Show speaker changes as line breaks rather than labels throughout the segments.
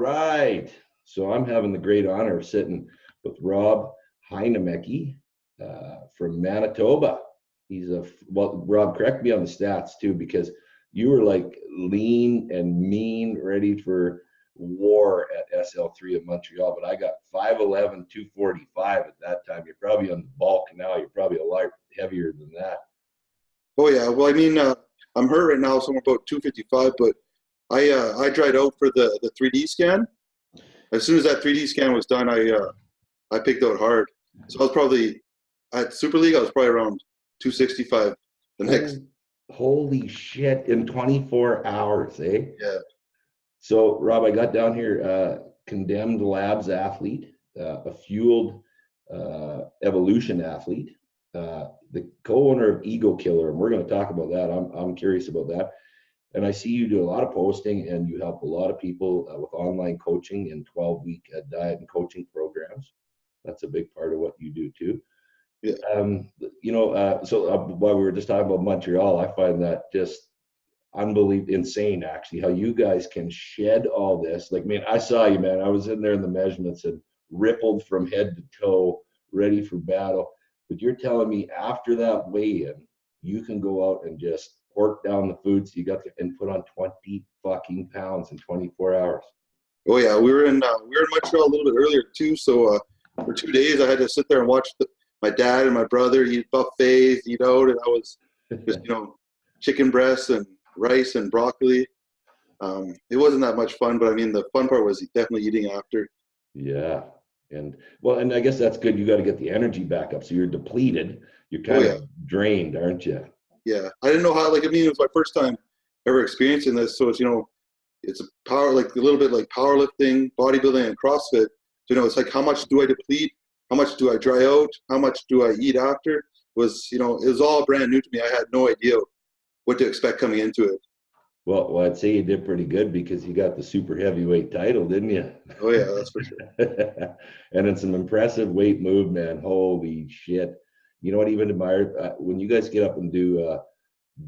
right. So I'm having the great honor of sitting with Rob Heinamaki from Manitoba. He's well, Rob, correct me on the stats too, because you were like lean and mean, ready for war at SL3 of Montreal, but I got 5'11", 245 at that time. You're probably on the bulk now. You're probably a lot heavier than that.
Oh yeah, well, I mean, I'm hurt right now, so I'm about 255. But I dried out for the 3D scan. As soon as that 3D scan was done, I picked out hard. So I was probably at Super League. I was probably around 265. The next.
Holy shit! In 24 hours, eh?
Yeah.
So Rob, I got down here. Condemned labz athlete, a fueled evolution athlete. The co-owner of Ego Killer, and we're going to talk about that. I'm curious about that. And I see you do a lot of posting, and you help a lot of people with online coaching and 12-week diet and coaching programs. That's a big part of what you do too.
Yeah.
While we were just talking about Montreal, I find that just unbelievable, insane actually, how you guys can shed all this. Like, man, I saw you, man. I was in there in the measurements and rippled from head to toe, ready for battle. But you're telling me after that weigh-in, you can go out and just pork down the foods you got and put on 20 fucking pounds in 24 hours.
Oh yeah, we were in Montreal a little bit earlier too. So for 2 days, I had to sit there and watch my dad and my brother eat buffets, eat out, and I was just chicken breasts and rice and broccoli. It wasn't that much fun, but I mean the fun part was definitely eating after.
Yeah. And I guess that's good. You got to get the energy back up. So you're depleted. You're kind of drained, aren't you?
Yeah. I didn't know how, it was my first time ever experiencing this. So it's a power, like a little bit like powerlifting, bodybuilding, and CrossFit. So, it's like, how much do I deplete? How much do I dry out? How much do I eat after? It was all brand new to me. I had no idea what to expect coming into it.
Well, I'd say you did pretty good because you got the super heavyweight title, didn't you?
Oh yeah, that's for sure.
And it's an impressive weight move, man. Holy shit! You know what? Even admire when you guys get up and do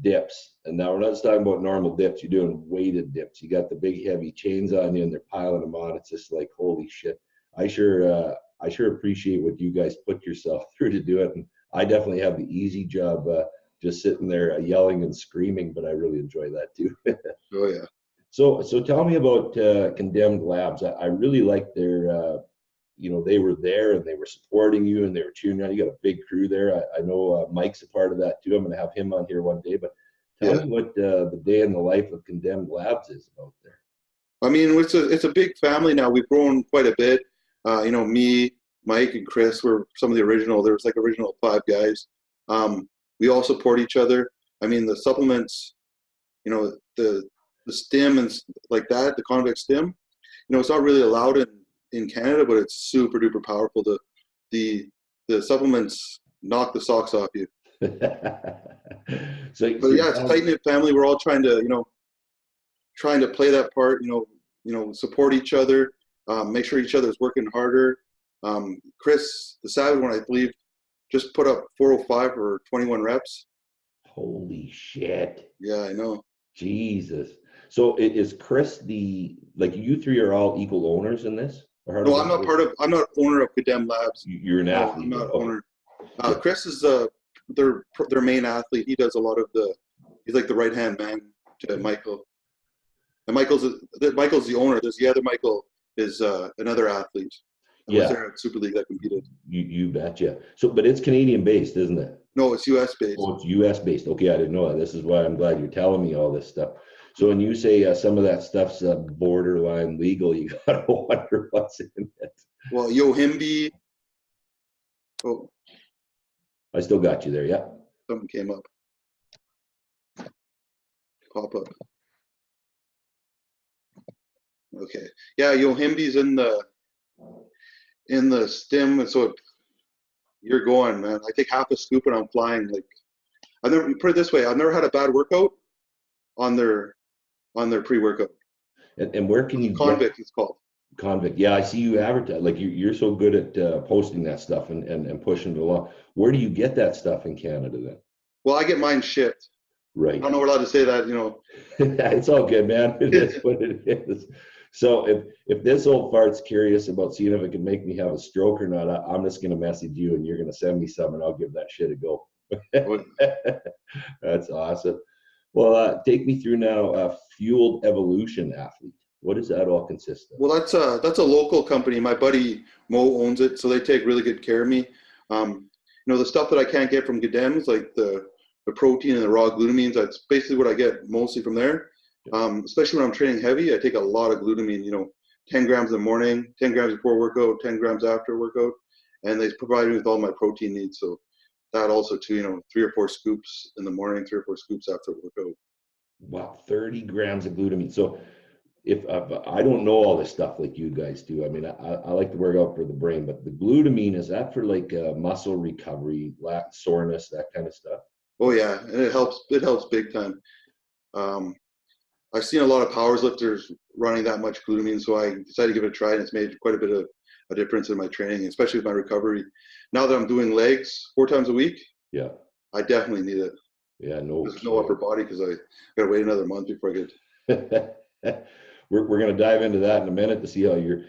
dips. And now we're not just talking about normal dips. You're doing weighted dips. You got the big heavy chains on you, and they're piling them on. It's just like, holy shit! I sure appreciate what you guys put yourself through to do it. And I definitely have the easy job. Just sitting there yelling and screaming, but I really enjoy that too.
Oh yeah.
So tell me about Condemned Labz. I really like their, they were there and they were supporting you and they were cheering you on. You got a big crew there. I know Mike's a part of that too. I'm going to have him on here one day. But tell me what the day in the life of Condemned Labz is about there.
I mean, it's a big family now. We've grown quite a bit. Me, Mike, and Chris were some of the original. There was like original 5 guys. We all support each other. I mean, the supplements, the stim and like that, the convex stim, it's not really allowed in Canada, but it's super duper powerful. The supplements knock the socks off you. But yeah, it's a tight knit family. We're all trying to play that part. Support each other, make sure each other's working harder. Chris, the Savage one, I believe, just put up 405 or 21 reps.
Holy shit.
Yeah, I know.
Jesus. So is Chris you 3 are all equal owners in this?
No, I'm not owner of Condemned Labz.
You're an athlete.
I'm not owner. Chris is their main athlete. He does a lot of he's like the right-hand man to Michael. And Michael's the owner. There's the other Michael is another athlete. Was there at Super League that competed.
You betcha. So, but it's Canadian based, isn't it?
No, it's US based.
Oh, it's US based. Okay, I didn't know that. This is why I'm glad you're telling me all this stuff. So when you say some of that stuff's borderline legal, you gotta wonder what's in it.
Well, Yohimbi. Oh,
I still got you there. Yeah.
Something came up. Pop up. Okay. Yeah, Yohimbi's in the stim, and so you're going, man. I take half a scoop and I'm flying. Like, I've never, put it this way, I've never had a bad workout on their pre-workout.
And where can you
Convict it's called.
Convict. Yeah, I see you advertise. Like you're so good at posting that stuff and pushing it along. Where do you get that stuff in Canada then?
Well, I get mine shipped.
Right.
I don't know we're allowed to say that,
It's all good, man. It is what it is. So if this old fart's curious about seeing if it can make me have a stroke or not, I'm just gonna message you and you're gonna send me some and I'll give that shit a go. That's awesome. Well, take me through now. Fueled Evolution Athlete. What does that all consist of?
Well, that's a local company. My buddy Mo owns it, so they take really good care of me. The stuff that I can't get from Gadems, like the protein and the raw glutamines, that's basically what I get mostly from there. Especially when I'm training heavy, I take a lot of glutamine. 10 grams in the morning, 10 grams before workout, 10 grams after workout, and they provide me with all my protein needs. So that also too, 3 or 4 scoops in the morning, 3 or 4 scoops after workout.
Wow, 30 grams of glutamine. So if I don't know all this stuff like you guys do, I mean, I like to work out for the brain, but the glutamine, is that for like muscle recovery, soreness, that kind of stuff?
Oh yeah, and it helps big time. I've seen a lot of power lifters running that much glutamine, so I decided to give it a try, and it's made quite a bit of a difference in my training, especially with my recovery. Now that I'm doing legs 4 times a week,
yeah,
I definitely need it.
Yeah, no,
there's no upper body because I gotta wait another month before I get.
We're going to dive into that in a minute to see how you're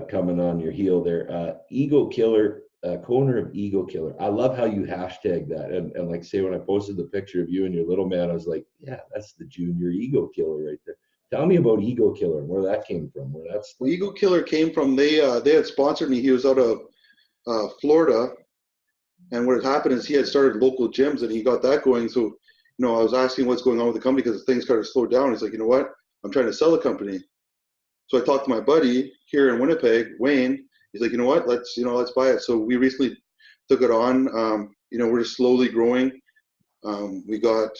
coming on your heel there. Ego Killer, corner of Ego Killer. I love how you hashtag that. And like say, when I posted the picture of you and your little man, I was like, yeah, that's the junior Ego Killer right there. Tell me about Ego Killer and where that came from.
Well, Ego Killer came from, they had sponsored me. He was out of Florida. And what had happened is he had started local gyms and he got that going. So, I was asking what's going on with the company because things started to slow down. He's like, you know what? I'm trying to sell the company. So I talked to my buddy here in Winnipeg, Wayne. He's like, you know what? Let's buy it. So we recently took it on. We're just slowly growing. We got,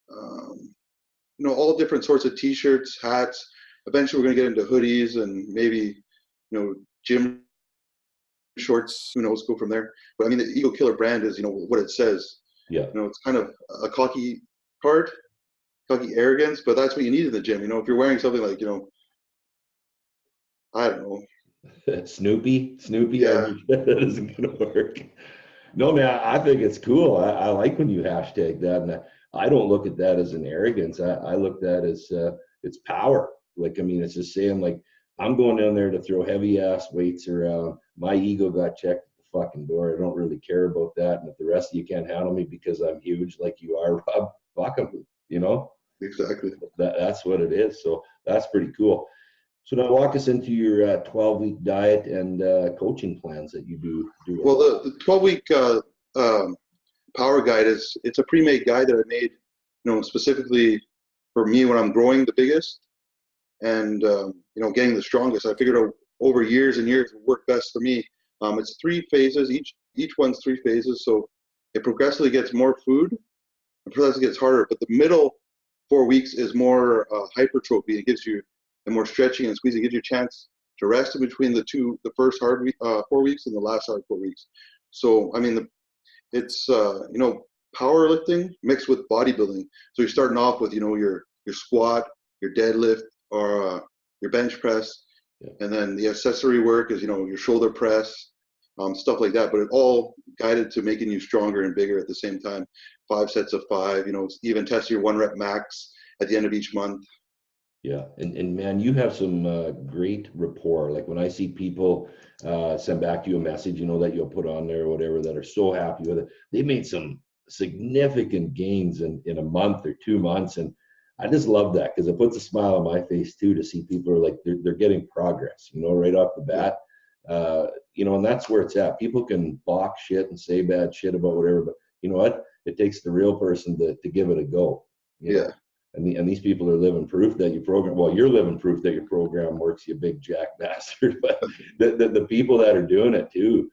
all different sorts of T-shirts, hats. Eventually, we're going to get into hoodies and maybe, gym shorts. Who knows? Go from there. But I mean, the Ego Killer brand is, what it says.
Yeah.
It's kind of a cocky part. Cocky arrogance, but that's what you need in the gym. If you're wearing something like, I don't know,
Snoopy,
yeah,
that isn't gonna work. No, man, I think it's cool. I like when you hashtag that, and I don't look at that as an arrogance. I look at that as it's power. Like, I mean, it's just saying, like, I'm going down there to throw heavy ass weights around. My ego got checked at the fucking door. I don't really care about that. And if the rest of you can't handle me because I'm huge like you are, Rob, fuck 'em,
Exactly.
That's what it is. So that's pretty cool. So now walk us into your 12-week diet and coaching plans that you do.
Well, the 12-week power guide it's a pre-made guide that I made, specifically for me when I'm growing the biggest and, getting the strongest. I figured out over years and years would work best for me. It's 3 phases. Each one's 3 phases. So it progressively gets more food and progressively gets harder. But the middle 4 weeks is more hypertrophy. It gives you more stretching and squeezing. It gives you a chance to rest in between the first hard 4 weeks and the last hard 4 weeks. So, I mean, it's, powerlifting mixed with bodybuilding. So you're starting off with, your squat, your deadlift, or your bench press.
Yeah.
And then the accessory work is, your shoulder press, stuff like that. But it all guided to making you stronger and bigger at the same time. 5 sets of 5, even test your 1 rep max at the end of each month.
Yeah, and man, you have some great rapport. Like when I see people send back to you a message, that you'll put on there or whatever, that are so happy with it. They made some significant gains in a month or 2 months, and I just love that because it puts a smile on my face too to see people are like they're getting progress, right off the bat. And that's where it's at. People can balk shit and say bad shit about whatever, but you know what? It takes the real person to give it a go.
Yeah.
And these people are living proof that your program, well, you're living proof that your program works, you big jack bastard. But the people that are doing it too,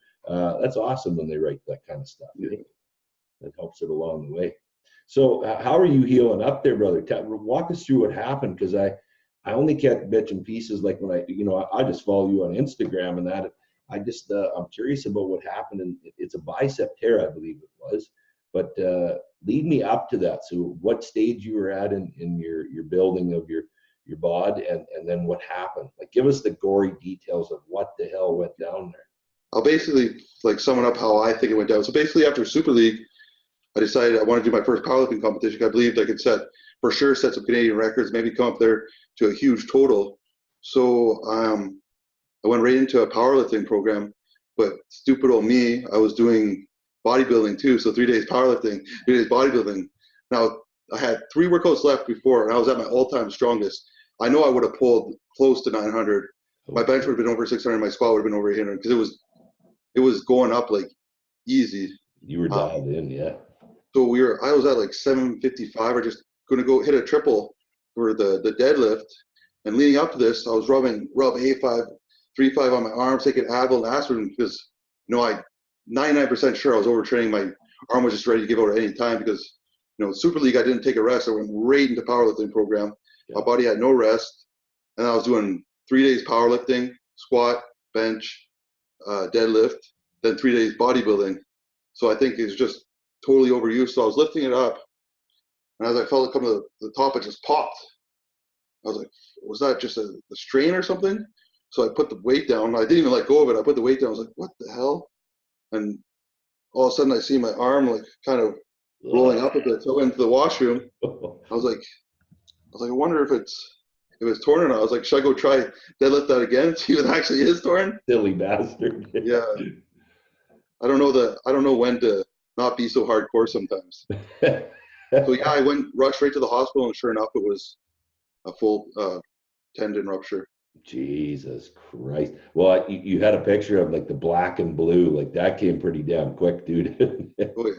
that's awesome when they write that kind of stuff.
Yeah.
That helps it along the way. So how are you healing up there, brother? Walk us through what happened, because I only kept bits and pieces. Like when I just follow you on Instagram and that. I just I'm curious about what happened, and it's a bicep tear, I believe it was. But lead me up to that. So what stage you were at in your building of your bod, and then what happened? Like, give us the gory details of what the hell went down there.
I'll basically sum it up how I think it went down. So basically after Super League, I decided I wanted to do my first powerlifting competition. I believed I could set some Canadian records, maybe come up there to a huge total. So I went right into a powerlifting program, but stupid old me, I was doing bodybuilding too. So 3 days powerlifting, 3 days bodybuilding. Now I had 3 workouts left before, and I was at my all-time strongest. I know I would have pulled close to 900. My bench would have been over 600. My squat would have been over 800 because it was going up like easy.
You were dialed in, yeah.
So I was at like 755, or just gonna go hit a triple for the deadlift. And leading up to this, I was rub A5, 3-5 on my arms, taking Advil and aspirin because I 99% sure I was overtraining. My arm was just ready to give out at any time because Super League I didn't take a rest. I went right into powerlifting program.
Yeah.
My body had no rest, and I was doing 3 days powerlifting, squat, bench, deadlift, then 3 days bodybuilding. So I think it's just totally overused. So I was lifting it up, and as I felt it come to the top, it just popped. I was like, was that just a strain or something? So I put the weight down. I didn't even let go of it. I put the weight down. I was like, what the hell? And all of a sudden I see my arm like kind of rolling up a bit. So I went into the washroom. I was like, I wonder if it's torn or not. I was like, should I go try deadlift that again? See if it actually is torn?
Silly bastard.
Yeah. I don't know when to not be so hardcore sometimes. So yeah, I rushed right to the hospital, and sure enough, it was a full tendon rupture.
Jesus Christ. Well, you had a picture of like the black and blue, like that came pretty damn quick, dude.
Oh yeah.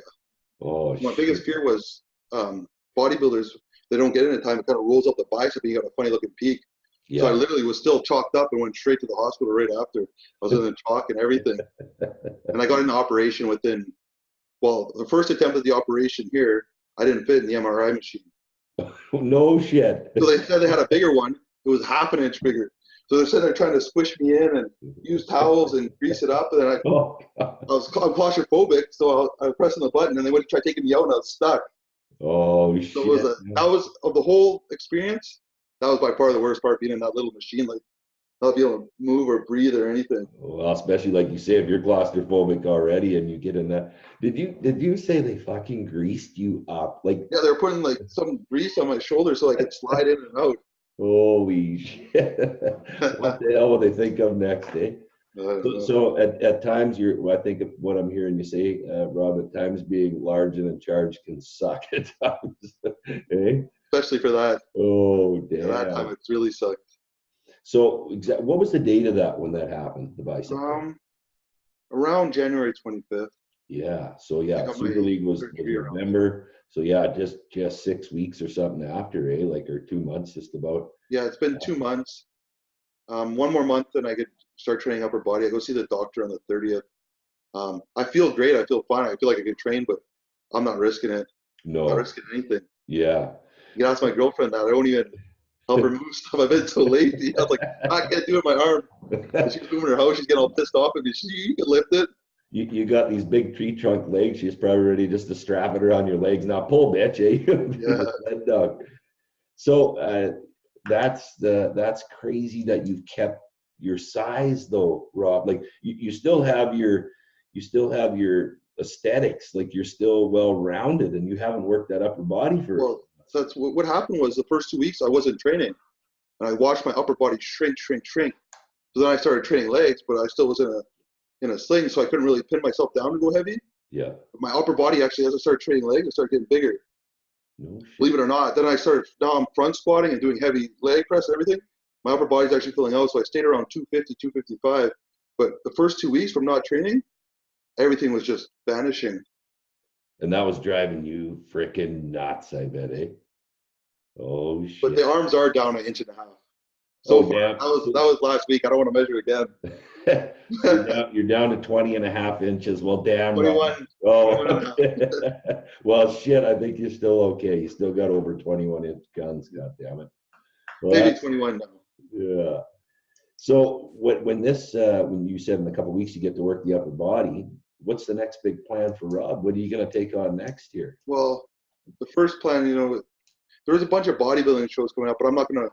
Oh,
My biggest fear was bodybuilders. They don't get in in time. It kind of rolls up the bicep, and you got a funny looking peak.
yeah.
So I literally was still chalked up and went straight to the hospital right after. I was in the chalk and everything. And I got into operation within, the first attempt at the operation here, I didn't fit in the MRI machine.
No shit.
So they said they had a bigger one. It was half an inch bigger. So they're sitting there trying to squish me in and use towels and grease it up. And then I'm claustrophobic, so I was pressing the button, and they went to try taking me out, and I was stuck.
Oh shit.
So that was of the whole experience. That was by far the worst part, being in that little machine, like not be able to move or breathe or anything.
Well, especially like you say, if you're claustrophobic already and you get in that. Did you say they fucking greased you up? Like,
yeah, they were putting like some grease on my shoulder so I could slide in and out.
Holy shit. What the hell will they think of next, eh? So at times I think of what I'm hearing you say, Rob, at times being large and in charge can suck at times. Eh?
Especially for that.
Oh, damn.
Yeah, that time it's really sucked.
So what was the date of that when that happened, the bicep?
Around January 25th.
Yeah. So yeah, Super League was November. So yeah, just 6 weeks or something after, eh? Like, or 2 months, just about.
Yeah, it's been 2 months. One more month and I could start training upper body. I go see the doctor on the 30th. I feel great. I feel fine. I feel like I could train, but I'm not risking it.
No.
I'm not risking anything.
Yeah.
You can ask my girlfriend that. I don't even help her move stuff. I've been so lazy. I was like, I can't do it with my arm. And she's moving her house. She's getting all pissed off at me. You can lift it.
You got these big tree trunk legs. She's probably ready just to strap it around your legs. Now pull, bitch, eh?
Yeah.
So that's crazy that you've kept your size though, Rob. Like you still have your aesthetics. Like you're still well rounded, and you haven't worked that upper body for.
Well, so that's what happened was the first 2 weeks I wasn't training, and I watched my upper body shrink. So then I started training legs, but I still was in a sling, so I couldn't really pin myself down to go heavy.
Yeah.
My upper body actually, as I started training legs, it started getting bigger.
No shit.
Believe it or not. Then now I'm front squatting and doing heavy leg press and everything. My upper body's actually filling out, so I stayed around 250, 255. But the first 2 weeks from not training, everything was just vanishing.
And that was driving you freaking nuts, I bet, eh? Oh shit.
But the arms are down 1.5 inches. So that was last week. I don't want to measure again.
you're down to 20.5 inches. Well, damn.
21.
Oh, well, shit. I think you're still okay. You still got over 21-inch guns. God damn it. Well,
maybe 21 now.
Yeah. So when you said in a couple of weeks you get to work the upper body, what's the next big plan for Rob? What are you going to take on next year?
Well, the first plan, there's a bunch of bodybuilding shows coming up, but I'm not going to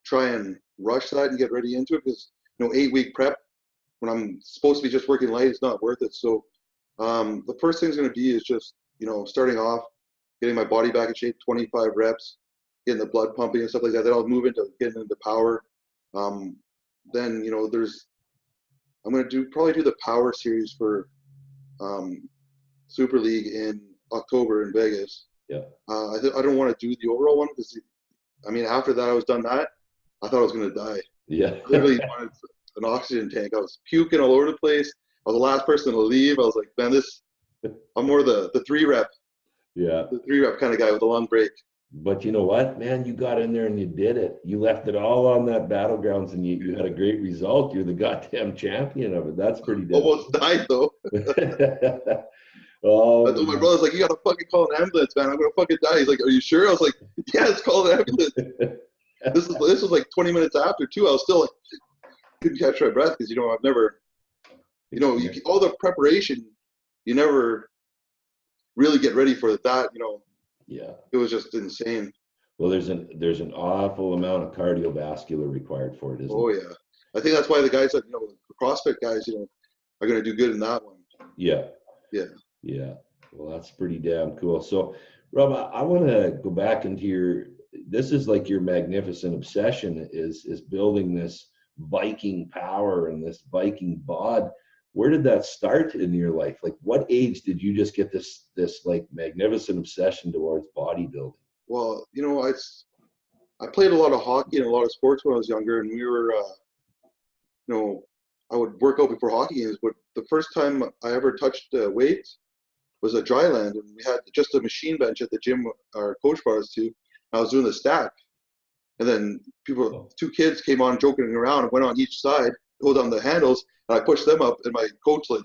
try and rush that and get ready into it because 8-week prep when I'm supposed to be just working light is not worth it. So the first thing is going to be is just starting off, getting my body back in shape, 25 reps, getting the blood pumping and stuff like that. Then I'll move into getting into power, Then I'm going to probably do the Power Series for Super League in October in Vegas.
Yeah.
I don't want to do the overall one because after that I was done that, I thought I was going to die.
Yeah.
Literally wanted an oxygen tank. I was puking all over the place. I was the last person to leave. I was like, man, I'm more the 3-rep.
Yeah.
The 3-rep kind of guy with a long break.
But you know what, man? You got in there and you did it. You left it all on that battlegrounds, and you had a great result. You're the goddamn champion of it. That's pretty damn.
Almost died though.
Oh,
I told my brother, like, you gotta fucking call an ambulance, man. I'm gonna fucking die. He's like, are you sure? I was like, yeah, let's call an ambulance. This was like 20 minutes after too. I was still like, couldn't catch my breath because I've never, all the preparation, you never really get ready for that.
Yeah.
It was just insane.
Well, there's an awful amount of cardiovascular required for it, isn't
Oh
it?
yeah, I think that's why the guys that the CrossFit guys, are gonna do good in that one.
Yeah.
Yeah.
Yeah. Well, that's pretty damn cool. So, Rob, I want to go back into this is like your magnificent obsession is building this Viking power and this Viking bod. Where did that start in your life? Like, what age did you just get this like magnificent obsession towards bodybuilding?
Well, I played a lot of hockey and a lot of sports when I was younger, and we were, I would work out before hockey games. But the first time I ever touched weights was at Dryland, and we had just a machine bench at the gym our coach brought us to. I was doing the stack, and then two kids came on joking around and went on each side, hold on the handles, and I pushed them up, and my coach like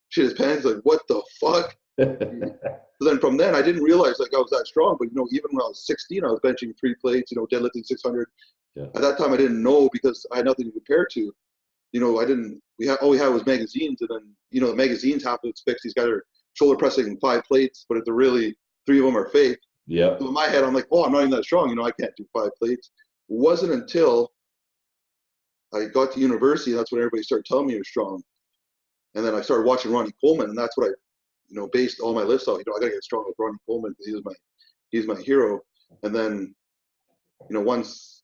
shit his pants, like, what the fuck? So then from then I didn't realize like I was that strong, but even when I was 16, I was benching 3 plates, deadlifting 600.
Yeah.
At that time I didn't know because I had nothing to compare to. All we had was magazines, and then the magazines have to fix these guys are shoulder pressing 5 plates, but they're really 3 of them are fake.
Yeah.
So in my head I'm like, oh, I'm not even that strong, I can't do 5 plates. It wasn't until I got to university that's when everybody started telling me you're strong. And then I started watching Ronnie Coleman, and that's what I based all my lifts off. I gotta get strong like Ronnie Coleman because he's my hero. And then, once,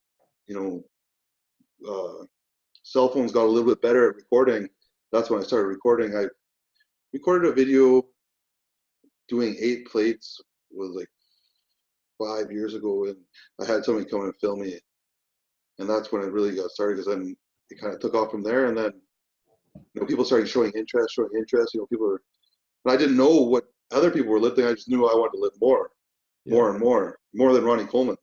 cell phones got a little bit better at recording, that's when I started recording. I recorded a video doing 8 plates was like 5 years ago, and I had somebody come and film me. And that's when it really got started, because then it kind of took off from there. And then, people started showing interest. People were, and I didn't know what other people were lifting. I just knew I wanted to lift more and more than Ronnie Coleman.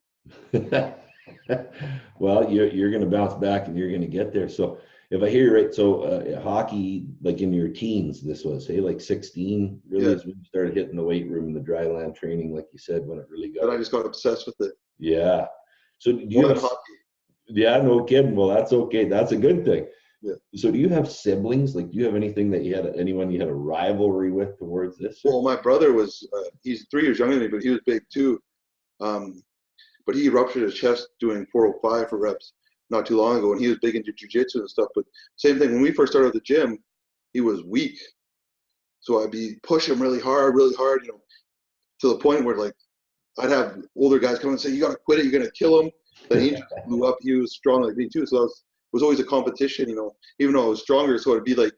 Well, you're going to bounce back and you're going to get there. So if I hear you right, so hockey, like in your teens, this was, hey, like 16 really is when you started hitting the weight room, the dry land training, like you said, when it really got.
And I just got obsessed with it.
Yeah. So do you have hockey? Yeah, no kidding. Well, that's okay. That's a good thing.
Yeah.
So do you have siblings? Like, do you have anything that anyone you had a rivalry with towards this?
Well, my brother was, he's 3 years younger than me, but he was big too. But he ruptured his chest doing 405 for reps not too long ago, and he was big into jiu-jitsu and stuff. But same thing, when we first started at the gym, he was weak. So I'd be pushing him really hard, to the point where like I'd have older guys come and say, you got to quit it, you're going to kill him. Then he just blew up. He was strong like me too. So it was always a competition, even though I was stronger. So it'd be like,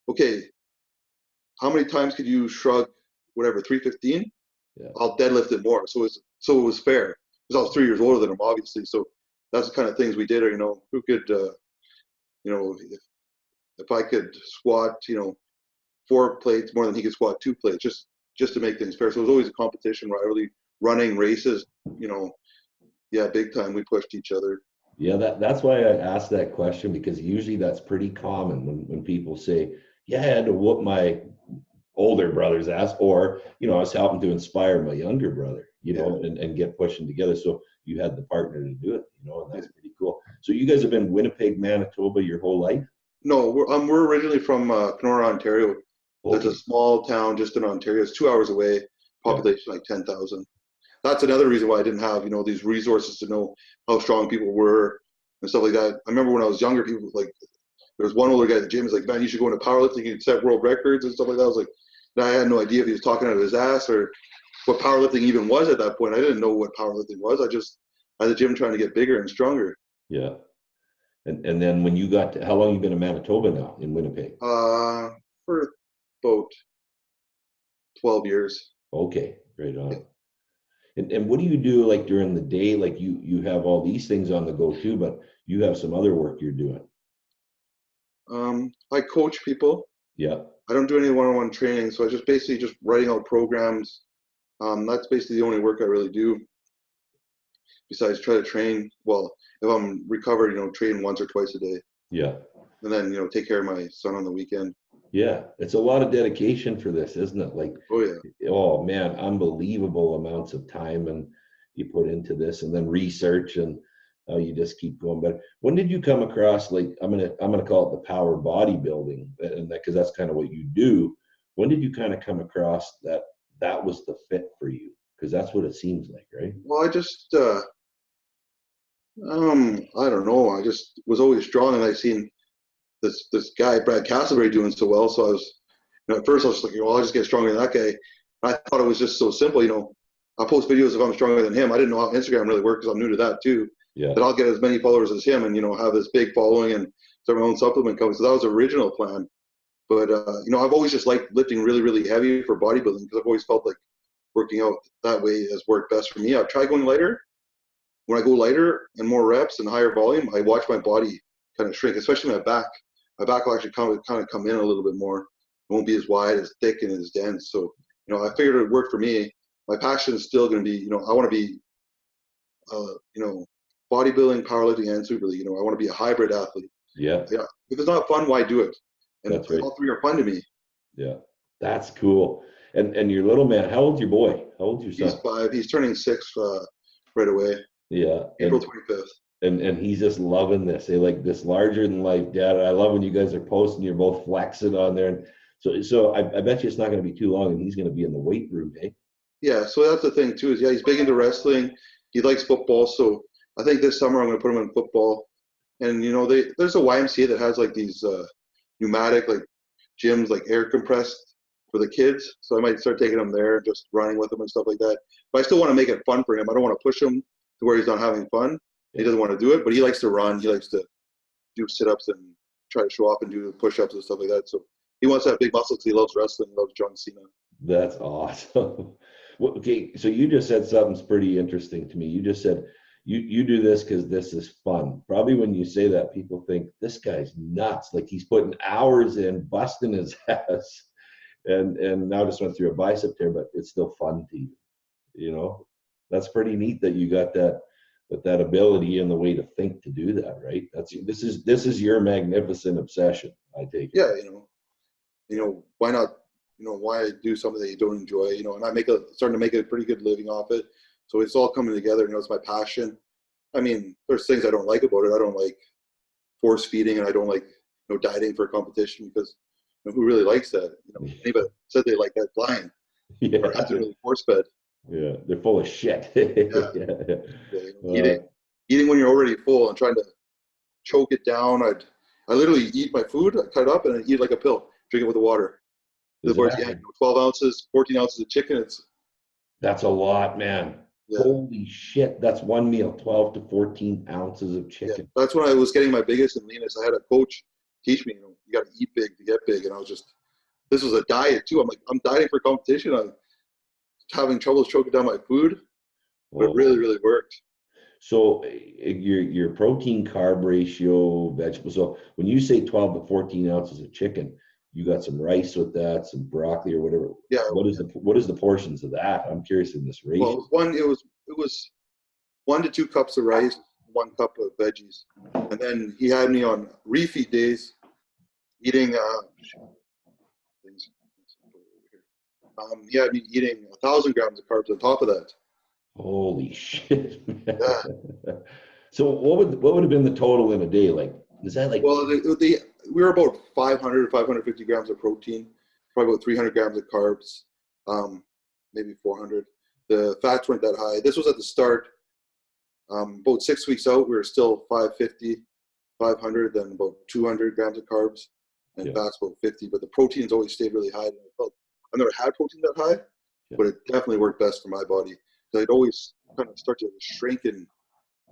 okay, how many times could you shrug, 315? Yeah. I'll deadlift it more. So it was fair, because I was 3 years older than him, obviously. So that's the kind of things we did. Or, who could, if I could squat, 4 plates more than he could squat 2 plates, just to make things fair. So it was always a competition, rivalry, running races, yeah, big time. We pushed each other.
Yeah, that's why I asked that question, because usually that's pretty common when people say, yeah, I had to whoop my older brother's ass, or, I was helping to inspire my younger brother, and get pushing together. So you had the partner to do it, and that's pretty cool. So you guys have been Winnipeg, Manitoba your whole life?
No, we're originally from Kenora, Ontario. Okay. That's a small town just in Ontario. It's 2 hours away, population like 10,000. That's another reason why I didn't have, these resources to know how strong people were and stuff like that. I remember when I was younger, people like, there was one older guy at the gym. He's like, man, you should go into powerlifting. You can set world records and stuff like that. I was like, I had no idea if he was talking out of his ass or what powerlifting even was at that point. I didn't know what powerlifting was. I just, at the gym, trying to get bigger and stronger.
Yeah. And then when you got to, how long you been in Manitoba now, in Winnipeg?
For about 12 years.
Okay, right on. And what do you do like during the day? Like you have all these things on the go too, but you have some other work you're doing.
I coach people.
Yeah.
I don't do any one-on-one training, so I just basically just writing out programs. That's basically the only work I really do. Besides try to train. Well, if I'm recovered, train once or twice a day,
Yeah.
and then take care of my son on the weekend.
Yeah. It's a lot of dedication for this, isn't it? Like,
Oh yeah.
oh man, unbelievable amounts of time and you put into this, and then research, and you just keep going. But when did you come across, like, I'm gonna call it the power bodybuilding, and that, because that's kind of what you do. When did you kind of come across that was the fit for you? Because that's what it seems like, right?
Well, I just I don't know. I just was always drawn, and I seen this guy Brad Castleberry doing so well. So I was, at first I was like, well, I'll just get stronger than that guy. I thought it was just so simple. I post videos if I'm stronger than him. I didn't know how Instagram really worked because I'm new to that too.
Yeah.
That I'll get as many followers as him, and have this big following and start my own supplement company. So that was the original plan. But I've always just liked lifting really, really heavy for bodybuilding because I've always felt like working out that way has worked best for me. I've tried going lighter. When I go lighter and more reps and higher volume, I watch my body kind of shrink, especially my back. My back will actually kind of come in a little bit more. It won't be as wide, as thick, and as dense. So, I figured it would work for me. My passion is still going to be, I want to be, bodybuilding, powerlifting, and super league. I want to be a hybrid athlete.
Yeah.
Yeah. If it's not fun, why do it? And
That's right.
all three are fun to me.
Yeah. That's cool. And your little man, how old's your boy? How old's your son?
He's 5. He's turning 6 right away.
Yeah.
April 25th.
And he's just loving this. They like this larger than life dad. I love when you guys are posting, you're both flexing on there. And so I bet you it's not going to be too long and he's going to be in the weight room, eh?
Yeah, so that's the thing too, is he's big into wrestling. He likes football, so I think this summer I'm going to put him in football. And there's a YMCA that has like these pneumatic like gyms, like air compressed for the kids. So I might start taking him there, just running with him and stuff like that. But I still want to make it fun for him. I don't want to push him to where he's not having fun. He doesn't want to do it, but he likes to run. He likes to do sit-ups and try to show off and do push-ups and stuff like that. So he wants to have big muscles because he loves wrestling. He loves John Cena.
That's awesome. Well, okay, so you just said something's pretty interesting to me. You just said you do this because this is fun. Probably when you say that, people think this guy's nuts. Like he's putting hours in, busting his ass, and now just went through a bicep tear, but it's still fun to you. That's pretty neat that you got that ability and the way to think to do that, right? This is your magnificent obsession, I take it.
Yeah, why not? Why do something that you don't enjoy? And I starting to make a pretty good living off it. So it's all coming together. It's my passion. I mean, there's things I don't like about it. I don't like force feeding, and I don't like dieting for a competition because who really likes that? Anybody said they like that blind or hasn't really force fed.
Yeah, they're full of shit.
Yeah. Eating when you're already full and trying to choke it down. I literally eat my food, I cut it up, and I eat it like a pill. Drink it with the water.
Exactly.
12 ounces, 14 ounces of chicken.
That's a lot, man. Yeah. Holy shit, that's one meal, 12 to 14 ounces of chicken.
Yeah, that's when I was getting my biggest and leanest. I had a coach teach me, you got to eat big to get big. And I was this was a diet too. I'm like, I'm dieting for competition. I'm having trouble choking down my food, but it really, really worked.
So your protein carb ratio, vegetables. So when you say 12 to 14 ounces of chicken, you got some rice with that, some broccoli or whatever.
Yeah.
What is the portions of that? I'm curious in this ratio.
Well, it was 1 to 2 cups of rice, 1 cup of veggies, and then he had me on refeed days, eating. He had me eating 1,000 grams of carbs on top of that.
Holy shit!
Yeah.
So what would have been the total in a day? Like, is that like?
Well, we were about 500 550 grams of protein, probably about 300 grams of carbs, maybe 400. The fats weren't that high. This was at the start. About 6 weeks out, we were still 550, 500, then about 200 grams of carbs, and fats about 50. But the proteins always stayed really high. I never had protein that high, but it definitely worked best for my body. So I'd always kind of start to shrink and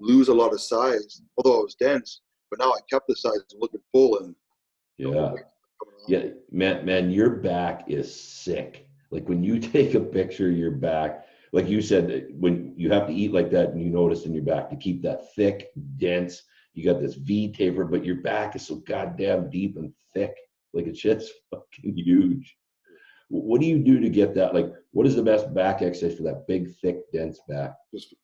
lose a lot of size, although I was dense. but now I kept the sides looking full and
Yeah. Yeah, man, your back is sick. Like when you take a picture of your back, like you said, when you have to eat like that and you notice in your back to keep that thick, dense, you got this V taper, but your back is so goddamn deep and thick. Like it's just fucking huge. What do you do to get that? Like, what is the best back exercise for that big, thick, dense back?
Just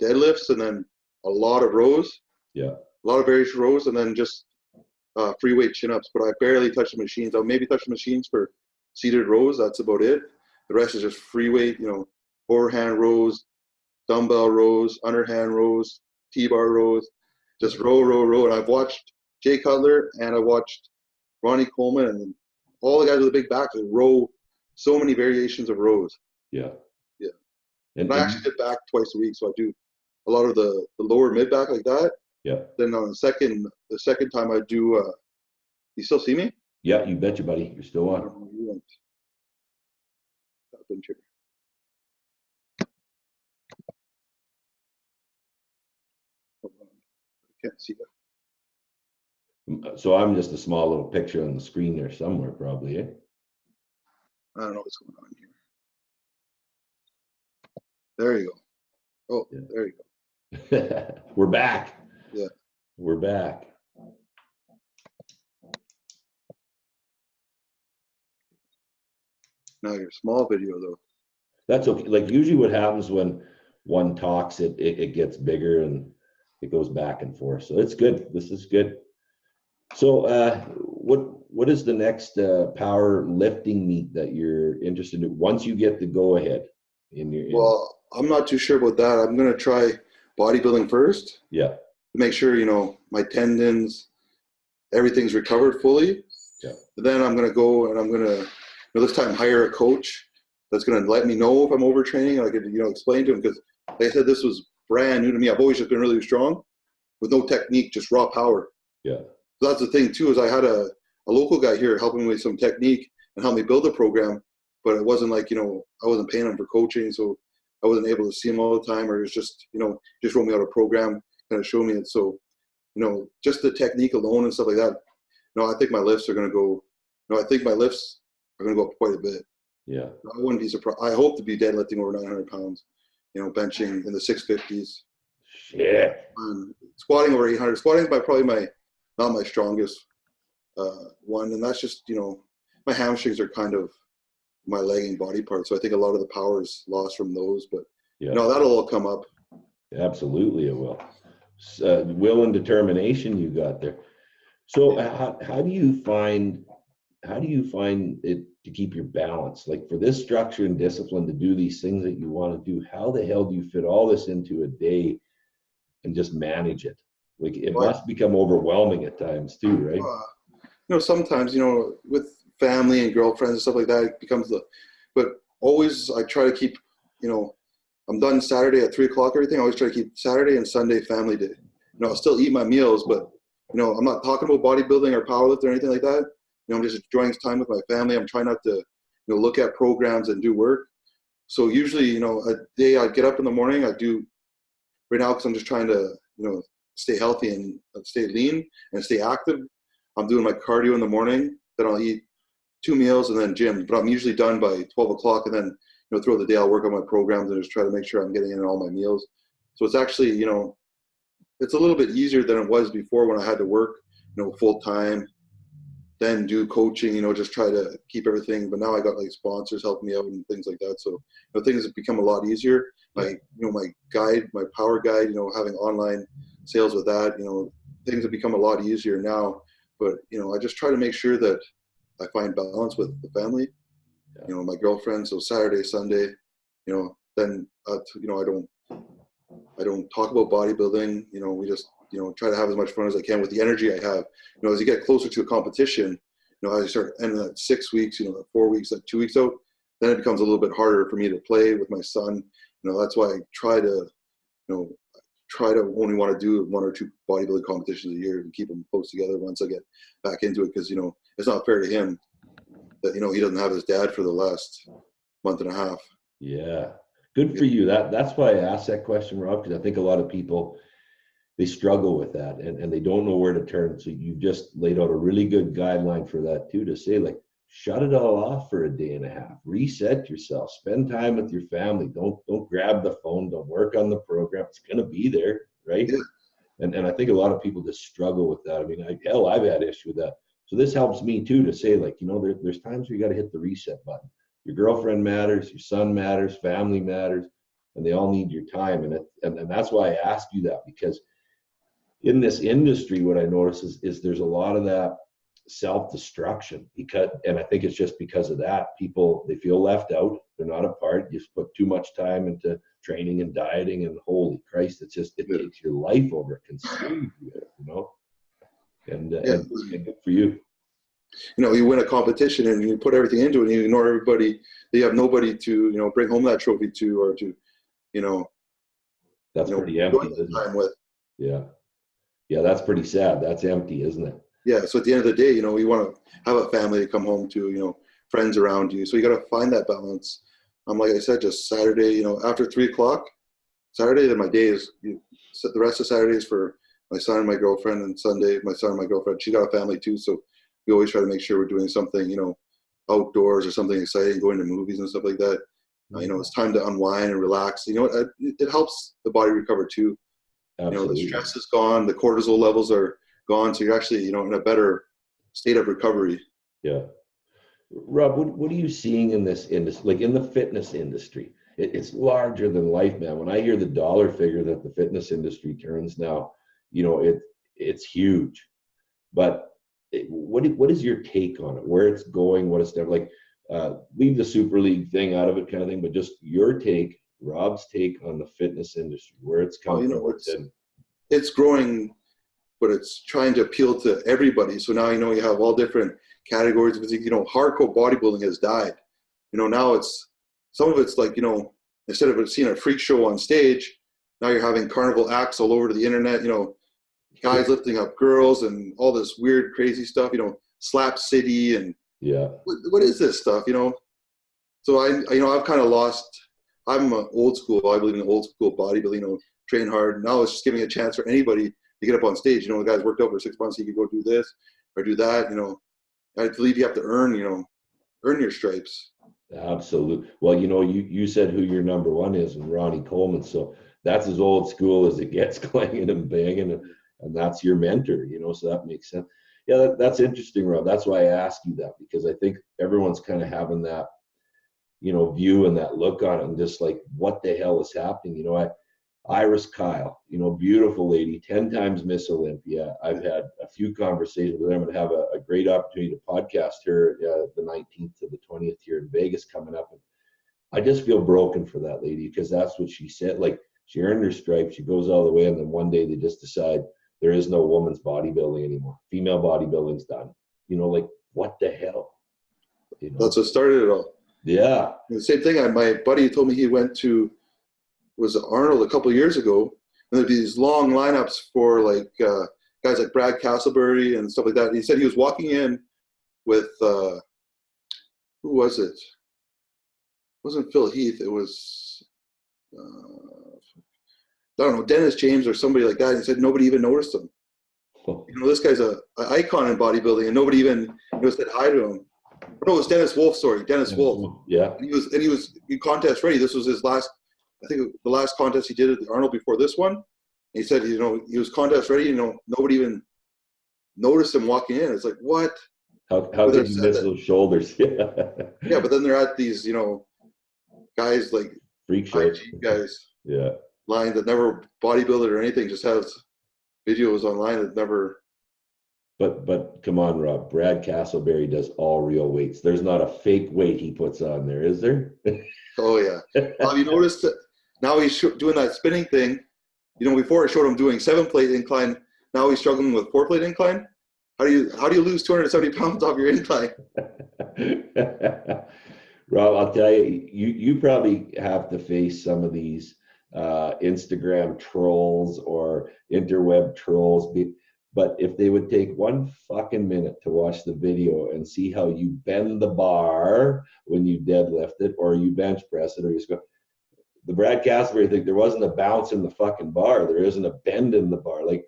deadlifts and then a lot of rows,
Yeah.
a lot of various rows, and then just free weight chin-ups. But I barely touch the machines. I'll maybe touch the machines for seated rows. That's about it. The rest is just free weight, overhand rows, dumbbell rows, underhand rows, T-bar rows, just row. And I've watched Jay Cutler and I watched Ronnie Coleman and all the guys with the big backs that row so many variations of rows.
Yeah.
Yeah.
And
I actually get back twice a week, so I do a lot of the lower mid back like that.
Yeah.
Then on the second time I do. You still see me?
Yeah, you betcha, buddy. You're still on.
You went up into here. Hold on. I can't see that.
So I'm just a small little picture on the screen there somewhere, probably, eh?
I don't know what's going on here. There you go. Oh, yeah. There you
go. We're back.
Yeah.
We're back.
Now your small video though.
That's okay. Like usually what happens when one talks, it gets bigger and it goes back and forth. So it's good. This is good. So what is the next power lifting meet that you're interested in once you get the go ahead
Well, I'm not too sure about that. I'm gonna try bodybuilding first.
Yeah.
To make sure, my tendons, everything's recovered fully.
Yeah.
But then I'm gonna go and I'm gonna this time hire a coach that's gonna let me know if I'm overtraining and I could, explain to him, because like I said, this was brand new to me. I've always just been really strong with no technique, just raw power.
Yeah.
So that's the thing too, is I had a local guy here helping me with some technique and help me build the program, but it wasn't like, I wasn't paying him for coaching, so I wasn't able to see him all the time, or it was just, just wrote me out a program, kind of show me it. So, just the technique alone and stuff like that. I think my lifts are going to go, I think my lifts are going to go up quite a bit.
Yeah.
I wouldn't be surprised. I hope to be deadlifting over 900 pounds, benching in the 650s.
Shit.
Squatting over 800. Squatting is probably not my strongest one. And that's just, my hamstrings are kind of my lagging body part. So I think a lot of the power is lost from those. But, that'll all come up.
Absolutely it will. Will and determination you got there. So how do you find it to keep your balance? Like for this structure and discipline to do these things that you want to do, how the hell do you fit all this into a day and just manage it? Like it must become overwhelming at times too, right?
Sometimes, with family and girlfriends and stuff like that, it becomes but always I try to keep, I'm done Saturday at 3:00, everything. I always try to keep Saturday and Sunday family day. I'll still eat my meals, but, I'm not talking about bodybuilding or powerlifting or anything like that. I'm just enjoying time with my family. I'm trying not to, look at programs and do work. So usually, a day I get up in the morning, I do right now, because I'm just trying to, stay healthy and stay lean and stay active. I'm doing my cardio in the morning, then I'll eat 2 meals and then gym, but I'm usually done by 12:00, and then, throughout the day I'll work on my programs and just try to make sure I'm getting in all my meals. So it's actually, it's a little bit easier than it was before when I had to work, full time, then do coaching, just try to keep everything. But now I got like sponsors helping me out and things like that. So things have become a lot easier. My guide, my power guide, having online sales with that, things have become a lot easier now. But, I just try to make sure that I find balance with the family, my girlfriend. So Saturday, Sunday, then, I don't talk about bodybuilding. We just, try to have as much fun as I can with the energy I have. As you get closer to a competition, as you start ending at 6 weeks, 4 weeks, 2 weeks out, then it becomes a little bit harder for me to play with my son. That's why I try to only want to do 1 or 2 bodybuilding competitions a year and keep them close together once I get back into it. Because, it's not fair to him that, he doesn't have his dad for the last month and a half.
Yeah. Good for you. That's why I asked that question, Rob, because I think a lot of people, they struggle with that, and they don't know where to turn. So you just laid out a really good guideline for that too, to say like, shut it all off for a day and a half, reset yourself, spend time with your family. Don't grab the phone, don't work on the program. It's going to be there, right?
Yeah.
And I think a lot of people just struggle with that. I mean, I've had issue with that. So this helps me too, to say like, there's times where you got to hit the reset button. Your girlfriend matters, your son matters, family matters, and they all need your time. And that's why I asked you that, because in this industry, what I notice is there's a lot of that self-destruction, and I think it's just because of that. People, they feel left out, they're not a part. You put too much time into training and dieting, and holy Christ, it takes your life over, it consumes you, and good for you.
You win a competition and you put everything into it, and you ignore everybody. You have nobody to bring home that trophy to, or to
that's pretty empty, isn't it? With. Yeah, that's pretty sad. That's empty, isn't it?
Yeah. So at the end of the day, you want to have a family to come home to, friends around you. So you got to find that balance. Like I said, just Saturday, after 3:00 Saturday, then my day is, the rest of Saturday is for my son and my girlfriend, and Sunday, my son and my girlfriend. She got a family too. So we always try to make sure we're doing something, outdoors or something exciting, going to movies and stuff like that. It's time to unwind and relax. It helps the body recover too.
Absolutely.
The stress is gone, the cortisol levels are gone, so you're actually, in a better state of recovery.
Yeah. Rob, what are you seeing in this industry, like in the fitness industry? It's larger than life, man. When I hear the dollar figure that the fitness industry turns now, it's huge. But what is your take on it? Where it's going? What it's done? Like, leave the Super League thing out of it, kind of thing. But just your take, Rob's take on the fitness industry, where it's coming from.
It's growing, but it's trying to appeal to everybody. So now you have all different categories. Hardcore bodybuilding has died. Now some of it's like, instead of seeing a freak show on stage, now you're having carnival acts all over the internet. Guys lifting up girls and all this weird, crazy stuff. Slap City and what is this stuff? So I've kind of lost. I'm old school. I believe in old school bodybuilding. Train hard. Now it's just giving a chance for anybody to get up on stage. The guy's worked out for 6 months. He could go do this or do that. I believe you have to earn your stripes.
Absolutely. Well, you said who your number one is, and Ronnie Coleman. So that's as old school as it gets, clanging and banging, and that's your mentor. So that makes sense. Yeah, that's interesting, Rob. That's why I asked you that, because I think everyone's kind of having that, view and that look on it, and just like, what the hell is happening? Iris Kyle, beautiful lady, 10 times Miss Olympia. I've had a few conversations with her. I'm going to have a great opportunity to podcast her the 19th to the 20th here in Vegas coming up. And I just feel broken for that lady, because that's what she said. Like, she earned her stripes, she goes all the way, and then one day they just decide there is no women's bodybuilding anymore. Female bodybuilding's done. Like, what the hell?
That's what started it all.
Yeah.
And the same thing. My buddy told me he went to Arnold a couple of years ago, and there'd be these long lineups for like guys like Brad Castleberry and stuff like that. And he said he was walking in with who was it? It wasn't Phil Heath. It was I don't know, Dennis James or somebody like that. And he said nobody even noticed him. This guy's an icon in bodybuilding, and nobody even said hi to him. No, it was Dennis Wolf. Sorry, Dennis Wolf.
Yeah.
And he was contest ready. This was his last. I think the last contest he did at the Arnold before this one. And he said, he was contest ready. Nobody even noticed him walking in. It's like, what?
How could you miss those shoulders?
Yeah, but then they're at these, guys like
freak shows,
guys.
Yeah.
Line that never bodybuilded or anything, just has videos online that never.
But come on, Rob. Brad Castleberry does all real weights. There's not a fake weight he puts on there, is there?
Oh yeah. Have you noticed that now he's doing that spinning thing? Before I showed him doing 7-plate incline. Now he's struggling with 4-plate incline. How do you lose 270 pounds off your incline?
Rob, I'll tell you, you probably have to face some of these Instagram trolls or interweb trolls. But if they would take 1 fucking minute to watch the video and see how you bend the bar when you deadlift it, or you bench press it, or you squat, the Brad Castleberry thing, there wasn't a bounce in the fucking bar. There isn't a bend in the bar. Like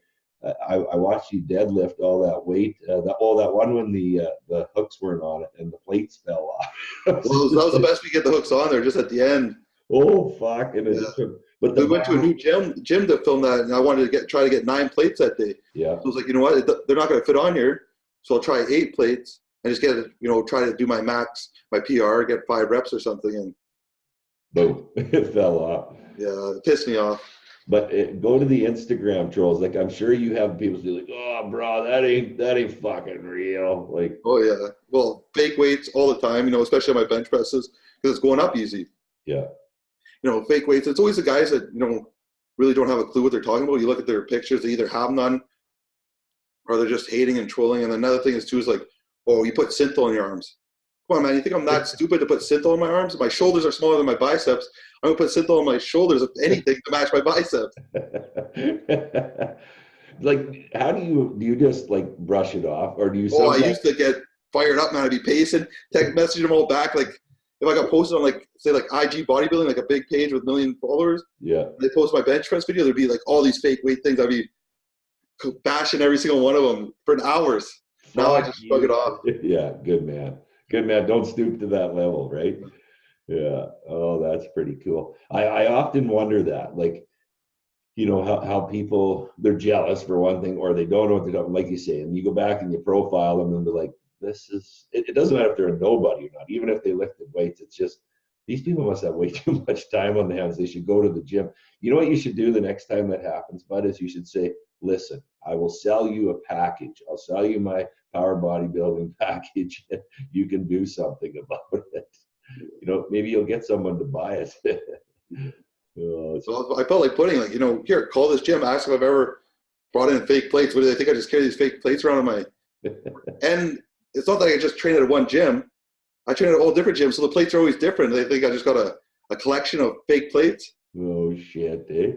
I watched you deadlift all that weight. That one when the hooks weren't on it and the plates fell off.
Well, that was the best we get the hooks on there just at the end.
Oh fuck! And it
Yeah.
just took, but
We went to a new gym to film that, and I wanted to try to get 9 plates that day.
Yeah.
So I was like, you know what? They're not going to fit on here, so I'll try 8 plates and just get, try to do my max, my PR, get 5 reps or something, and
boom, it fell off.
Yeah, it pissed me off.
But go to the Instagram trolls. Like I'm sure you have people be like, "Oh, bro, that ain't fucking real." Like,
oh yeah, well, fake weights all the time. Especially on my bench presses because it's going up easy.
Yeah.
Fake weights. It's always the guys that really don't have a clue what they're talking about. You look at their pictures; they either have none, or they're just hating and trolling. And another thing is too is like, oh, you put synthol in your arms. Come on, man! You think I'm that stupid to put synthol in my arms? My shoulders are smaller than my biceps. I'm gonna put synthol on my shoulders, if anything, to match my biceps.
Like, how do you just like brush it off, or do you?
Oh, I used to get fired up, man. I'd be pacing, text messaging them all back. Like, if I got posted on like, say, like IG bodybuilding, like a big page with 1 million followers.
Yeah.
They post my bench press video. There'd be like all these fake weight things. I'd be bashing every single one of them for hours. Now I just shrug it off.
Yeah, good man. Good man. Don't stoop to that level, right? Yeah. Oh, that's pretty cool. I often wonder that, like, how people, they're jealous for one thing, or they don't know what they're doing, like you say, and you go back and you profile them and they're like, it doesn't matter if they're a nobody or not, even if they lifted weights, it's just, these people must have way too much time on their hands. They should go to the gym. You know what you should do the next time that happens, bud, is you should say, listen, I will sell you a package. I'll sell you my power bodybuilding package. You can do something about it. Maybe you'll get someone to buy it.
So I felt like putting, like, here, call this gym, ask if I've ever brought in fake plates. What do they think? I just carry these fake plates around in my, and it's not that I just train at one gym. I train at all different gyms, so the plates are always different. They think I just got a collection of fake plates.
Oh shit, eh?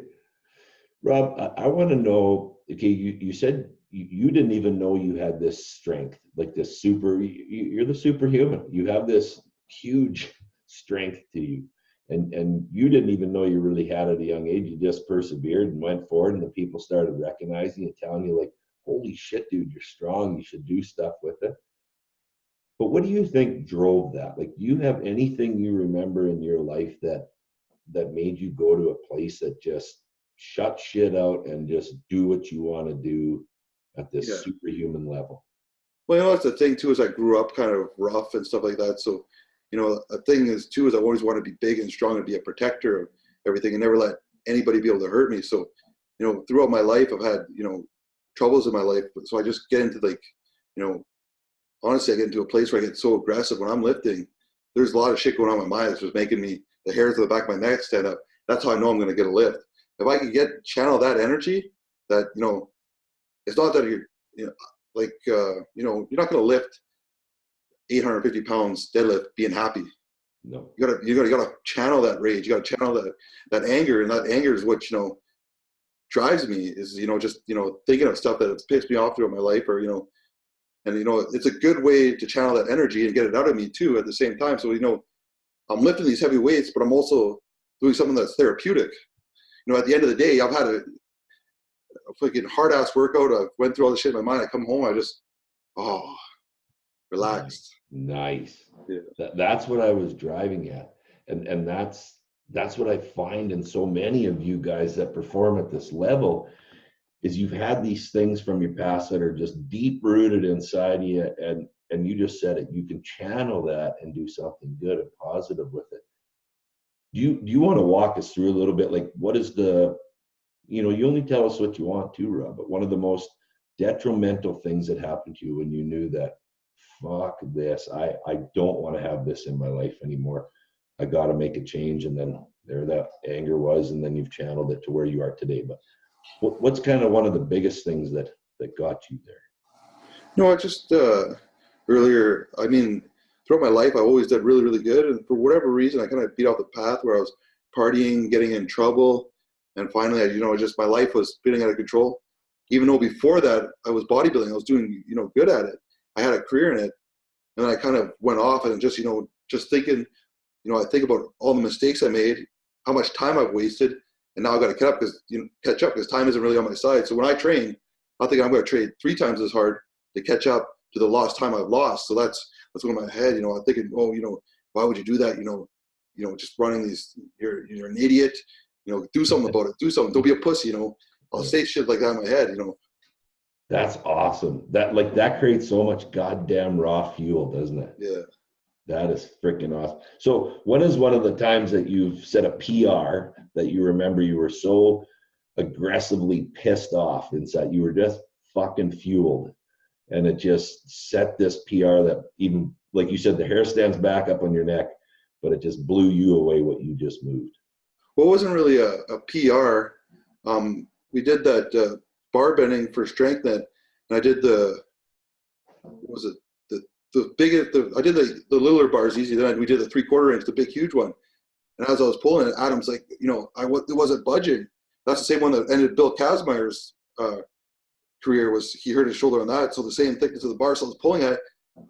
Rob, I want to know, okay, you said you didn't even know you had this strength, like this you're the superhuman. You have this huge strength to you. And you didn't even know you really had it at a young age. You just persevered and went forward, and the people started recognizing you, telling you like, holy shit, dude, you're strong. You should do stuff with it. But what do you think drove that? Like, do you have anything you remember in your life that made you go to a place that just shut shit out and just do what you want to do at this superhuman level?
Well, that's the thing too, is I grew up kind of rough and stuff like that. So, a thing is too, is I always wanted to be big and strong and be a protector of everything and never let anybody be able to hurt me. So, throughout my life, I've had, troubles in my life. So I just get into like, honestly, I get into a place where I get so aggressive when I'm lifting. There's a lot of shit going on in my mind that's just making me, the hairs to the back of my neck stand up. That's how I know I'm going to get a lift. If I can channel that energy, that, it's not that you're not going to lift 850 pounds deadlift being happy.
No.
You gotta channel that rage. You gotta channel that anger, and that anger is what drives me. Is just thinking of stuff that has pissed me off throughout my life, or and it's a good way to channel that energy and get it out of me too at the same time. So I'm lifting these heavy weights, but I'm also doing something that's therapeutic. At the end of the day, I've had a freaking hard ass workout. I went through all the shit in my mind. I come home, I just relaxed.
Nice.
Yeah.
That's what I was driving at, and that's what I find in so many of you guys that perform at this level, is you've had these things from your past that are just deep rooted inside you, and you just said it. You can channel that and do something good and positive with it. Do you want to walk us through a little bit, like what is the, you only tell us what you want to, Rob, but one of the most detrimental things that happened to you when you knew that, fuck this, I don't want to have this in my life anymore, I got to make a change, and then there that anger was, and then you've channeled it to where you are today. But what's kind of one of the biggest things that got you there?
No, I just earlier, throughout my life I always did really, really good, and for whatever reason I kind of beat off the path where I was partying, getting in trouble, and finally my life was spinning out of control. Even though before that I was bodybuilding, I was doing good at it, I had a career in it, and then I kind of went off and just thinking, I think about all the mistakes I made. how much time I've wasted, and now I've got to catch up because time isn't really on my side. So when I train, I think I'm going to train 3 times as hard to catch up to the lost time I've lost. So that's going in my head. I'm thinking, oh, why would you do that? Just running these, you're an idiot. Do something about it. Do something. Don't be a pussy. I'll say shit like that in my head.
That's awesome. That creates so much goddamn raw fuel, doesn't it?
Yeah.
That is freaking awesome. So when is one of the times that you've set a PR that you remember you were so aggressively pissed off inside, you were just fucking fueled, and it just set this PR that, even like you said, the hair stands back up on your neck, but it just blew you away what you just moved?
Well, it wasn't really a PR. We did that bar bending for strength net, and I did what was it? The biggest, I did the littler bars easy. Then we did the 3/4 inch, the big, huge one. And as I was pulling it, Adam's like, it wasn't budging. That's the same one that ended Bill Kazmaier's career. Was he hurt his shoulder on that? So the same thickness of the bar. So I was pulling it.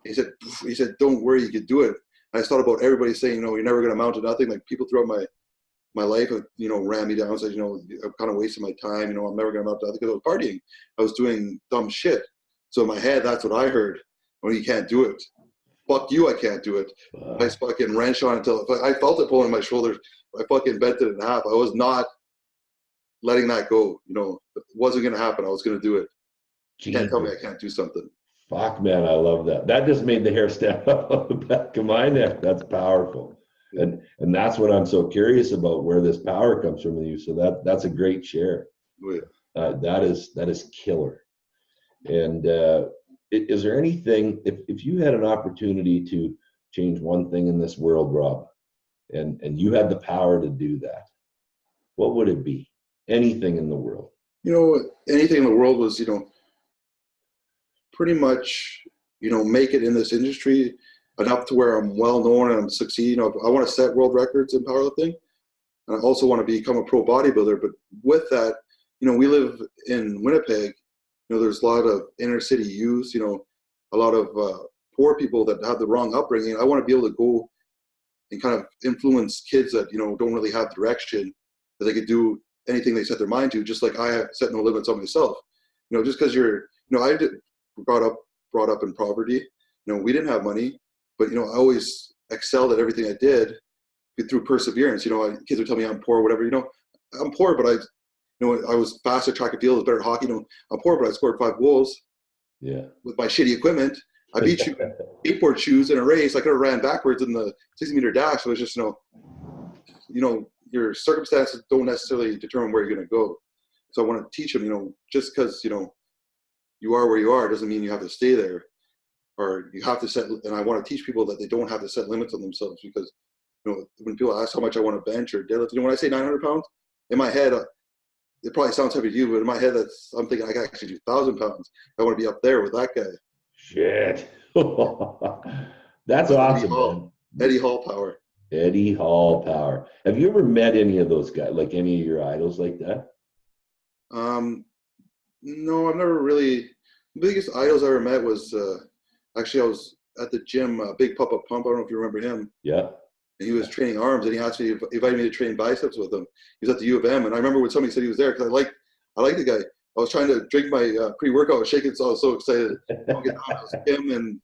He said, don't worry, you could do it. And I thought about everybody saying, you're never going to amount to nothing. Like people throughout my life have, ran me down and said, I'm kind of wasting my time. I'm never going to amount to nothing because I was partying. I was doing dumb shit. So in my head, that's what I heard. When you can't do it. Fuck you, I can't do it. I fucking wrench on it until I felt it pulling my shoulders. I fucking bent it in half. I was not letting that go. It wasn't going to happen. I was going to do it. You can't tell me I can't do something.
Fuck, man, I love that. That just made the hair stand up on the back of my neck. That's powerful. And that's what I'm so curious about, where this power comes from in you. So that's a great share.
Oh, yeah.
That is killer. And is there anything, if you had an opportunity to change one thing in this world, Rob, and you had the power to do that, what would it be? Anything in the world?
Anything in the world was, pretty much, make it in this industry enough to where I'm well known and I'm succeeding. I want to set world records in powerlifting, and I also want to become a pro bodybuilder. But with that, we live in Winnipeg. There's a lot of inner city youth, a lot of poor people that have the wrong upbringing. I want to be able to go and kind of influence kids that, don't really have direction, that they could do anything they set their mind to, just like I have set no limits on myself. Just because I brought up in poverty. We didn't have money, but, I always excelled at everything I did through perseverance. Kids would tell me I'm poor, whatever, I'm poor, but I was fast at track and field, I was better at hockey. I'm poor, but I scored 5 goals.
Yeah.
With my shitty equipment. I beat you 8-board shoes in a race. I could have ran backwards in the 60-meter dash. So it was just, your circumstances don't necessarily determine where you're going to go. So I want to teach them, just because, you are where you are doesn't mean you have to stay there, or you have to set. And I want to teach people that they don't have to set limits on themselves, because, when people ask how much I want to bench or deadlift, when I say 900 pounds, in my head, it probably sounds heavy to you, but in my head, I'm thinking I can actually do 1,000 pounds. I want to be up there with that guy.
Shit. That's awesome, man.
Eddie Hall power.
Eddie Hall power. Have you ever met any of those guys, like any of your idols like that?
No, I've never really. The biggest idols I ever met was actually I was at the gym, Big Papa Pump. I don't know if you remember him.
Yeah.
And he was training arms, and he asked me, invited me to train biceps with him. He was at the U of M, and I remember when somebody said he was there, because I like the guy. I was trying to drink my pre-workout, I was shaking, so I was so excited. I'll get on. It was him and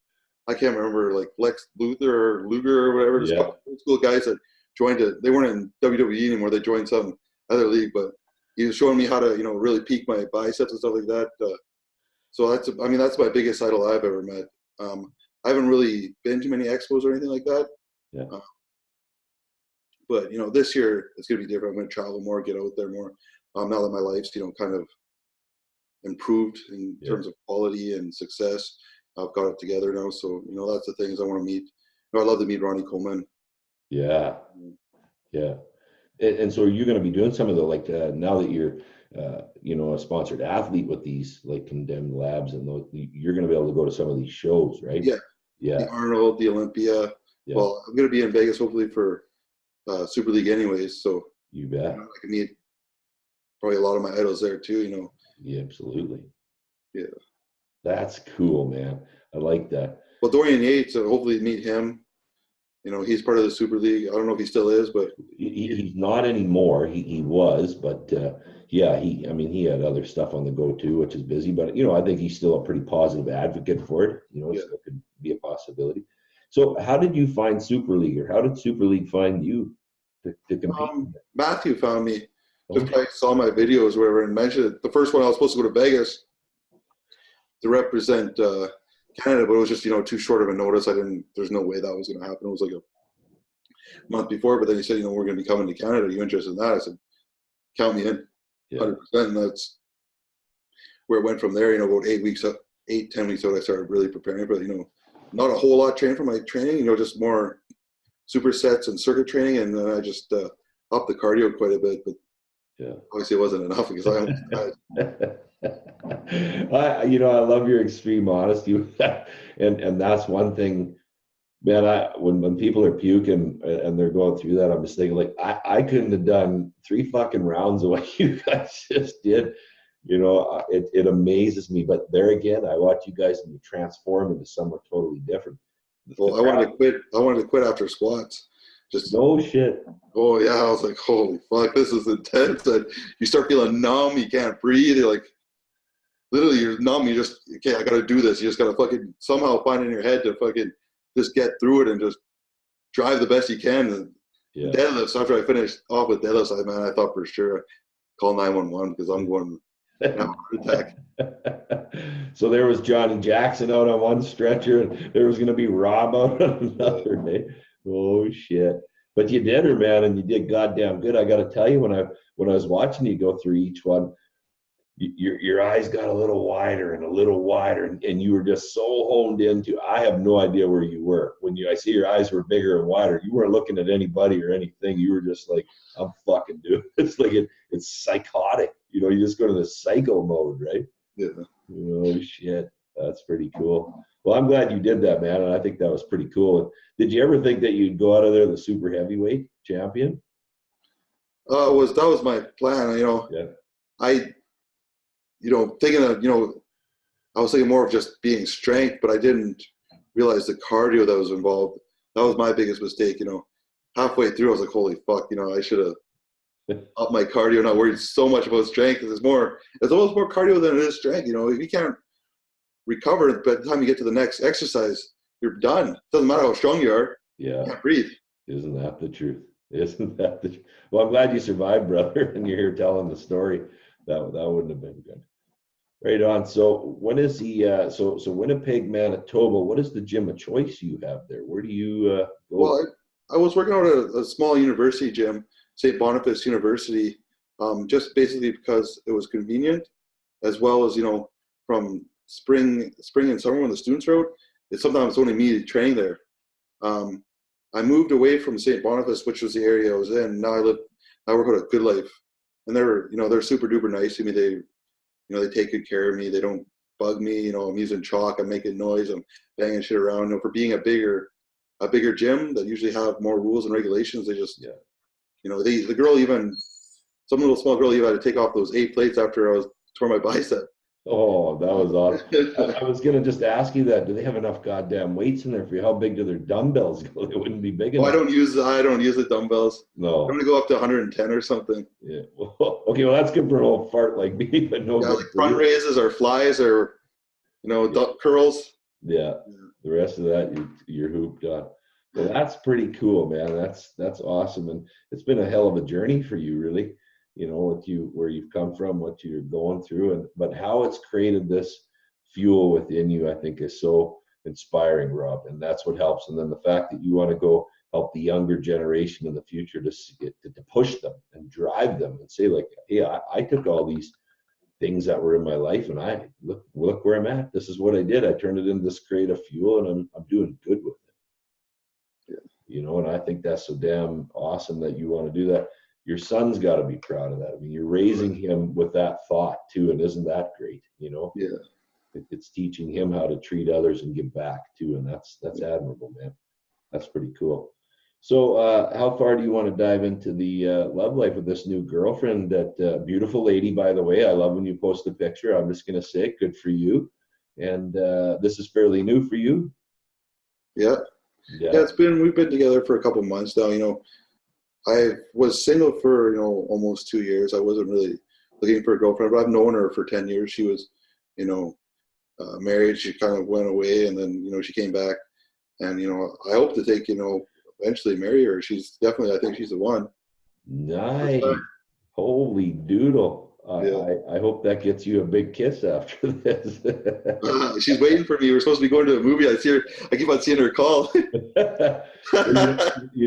I can't remember, like Lex Luthor or Luger or whatever.
Yeah.
Old school guys that joined it. They weren't in WWE anymore. They joined some other league, but he was showing me how to, really peak my biceps and stuff like that. So that's my biggest idol I've ever met. I haven't really been to many expos or anything like that.
Yeah.
But this year it's gonna be different. I'm gonna travel more, get out there more. Now that my life's kind of improved in terms of quality and success, I've got it together now. So that's the things I want to meet. I'd love to meet Ronnie Coleman.
Yeah. Yeah. And so are you going to be doing some of the now that you're a sponsored athlete with these like Condemned Labs, and you're going to be able to go to some of these shows, right?
Yeah.
Yeah.
The Arnold, the Olympia. Yeah. Well, I'm going to be in Vegas hopefully for Super League anyways. So
you bet.
I can meet probably a lot of my idols there too.
Yeah, absolutely.
Yeah.
That's cool, man. I like that.
Well, Dorian Yates, hopefully meet him. You know, he's part of the Super League. I don't know if he still is, but
He's not anymore. He was, but yeah, I mean, he had other stuff on the go too, which is busy. But I think he's still a pretty positive advocate for it. It
yeah.
still could be a possibility. So, how did you find Super League, or how did Super League find you to compete?
Matthew found me. Just
Oh,
probably saw my videos, whatever, and mentioned it. The first one I was supposed to go to Vegas to represent Canada, but it was just too short of a notice. There's no way that was going to happen. It was like a month before, but then he said, we're going to be coming to Canada. Are you interested in that? I said, count me in, 100%. And that's where it went from there. About 10 weeks out, I started really preparing for it. Not a whole lot trained for my training, just more supersets and circuit training. And then I just upped the cardio quite a bit, but obviously it wasn't enough because I almost died.
I love your extreme honesty with that. And that's one thing, man, when people are puking and they're going through that, I'm just thinking, like, I couldn't have done 3 fucking rounds of what you guys just did. It amazes me. But there again, I watch you guys and you transform into somewhere totally different.
Well, I wanted to quit. I wanted to quit after squats. Just
no shit.
Oh yeah, I was like, holy fuck, this is intense. And you start feeling numb. You can't breathe. You're like, literally, you're numb. You just, okay, I got to do this. You just got to fucking somehow find in your head to fucking just get through it and just drive the best you can. And deadlifts, after I finished off with deadlifts, I thought for sure I'd call 911 because I'm going to have a heart attack.
So there was Johnny Jackson out on one stretcher, and there was going to be Rob out on another day. Oh shit! But you did her, man, and you did goddamn good. I got to tell you, when I was watching you go through each one, your eyes got a little wider and a little wider, and you were just so honed into. I have no idea where you were when I see your eyes were bigger and wider. You weren't looking at anybody or anything. You were just like, I'm fucking doing. It's like it's psychotic. You just go to the psycho mode, right?
Yeah.
Oh shit, that's pretty cool. Well, I'm glad you did that, man, and I think that was pretty cool. Did you ever think that you'd go out of there the super heavyweight champion?
That was my plan. I thinking of I was thinking more of just being strength, but I didn't realize the cardio that was involved. That was my biggest mistake. Halfway through, I was like, holy fuck, I should have upped my cardio, not worried so much about strength. It's almost more cardio than it is strength. If you can't recover by the time you get to the next exercise, you're done. Doesn't matter how strong you are.
Yeah.
You can't breathe.
Isn't that the truth? Isn't that the truth? Well, I'm glad you survived, brother, and you're here telling the story. That wouldn't have been good. Right on. So when is the so Winnipeg, Manitoba? What is the gym of choice you have there? Where do you go?
Well, I was working out at a small university gym, St. Boniface University, just basically because it was convenient, as well as from spring and summer when the students are out, it's sometimes only me training there. I moved away from St. Boniface, which was the area I was in. Now I work out at Good Life, and they're super duper nice to me. They take good care of me. They don't bug me. I'm using chalk. I'm making noise. I'm banging shit around. For being a bigger gym that usually have more rules and regulations, they just the girl, even some little small girl, even had to take off those 8 plates after I was tore my bicep.
Oh, that was awesome. I was gonna just ask you that. Do they have enough goddamn weights in there for you? How big do their dumbbells go? They wouldn't be big enough.
I don't use the dumbbells.
No.
I'm gonna go up to 110 or something.
Yeah. Well, okay. Well, that's good for an old fart like me, but no.
Yeah, like front raises or flies or curls.
Yeah. The rest of that, you're hooped on. Well, that's pretty cool, man. That's awesome, and it's been a hell of a journey for you, really. Where you've come from, what you're going through, but how it's created this fuel within you, I think, is so inspiring, Rob. And that's what helps. And then the fact that you want to go help the younger generation in the future to push them and drive them and say, like, hey, I took all these things that were in my life and I look where I'm at. This is what I did. I turned it into this creative fuel, and I'm doing good with it. Yeah. And I think that's so damn awesome that you want to do that. Your son's got to be proud of that. I mean, you're raising him with that thought too, and isn't that great?
Yeah.
It's teaching him how to treat others and give back too, and that's admirable, man. That's pretty cool. So, how far do you want to dive into the love life with this new girlfriend? That beautiful lady, by the way. I love when you post a picture. I'm just gonna say, good for you. And this is fairly new for you.
Yeah.
Yeah.
Yeah, we've been together for a couple months now. I was single for almost 2 years. I wasn't really looking for a girlfriend, but I've known her for 10 years. She was, you know, married. She kind of went away, and then she came back, and I hope to take eventually marry her. She's definitely, I think she's the one.
Nice. Holy doodle.
Yeah.
I hope that gets you a big kiss after this.
She's waiting for me. We're supposed to be going to a movie. I keep on seeing her call.
You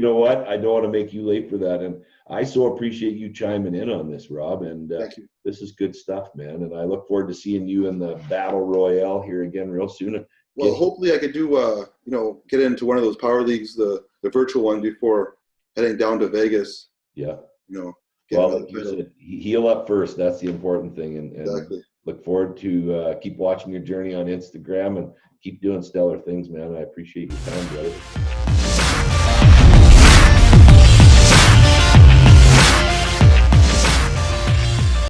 know what? I don't want to make you late for that. And I so appreciate you chiming in on this, Rob. And
Thank you.
this is good stuff, man. And I look forward to seeing you in the Battle Royale here again real soon.
Well, hopefully I could do, get into one of those power leagues, the virtual one, before heading down to Vegas.
Yeah.
Get
Well,
another
like you
title.
said, heal up first. That's the important thing. And
Exactly.
look forward to keep watching your journey on Instagram and keep doing stellar things, man. I appreciate your time, brother.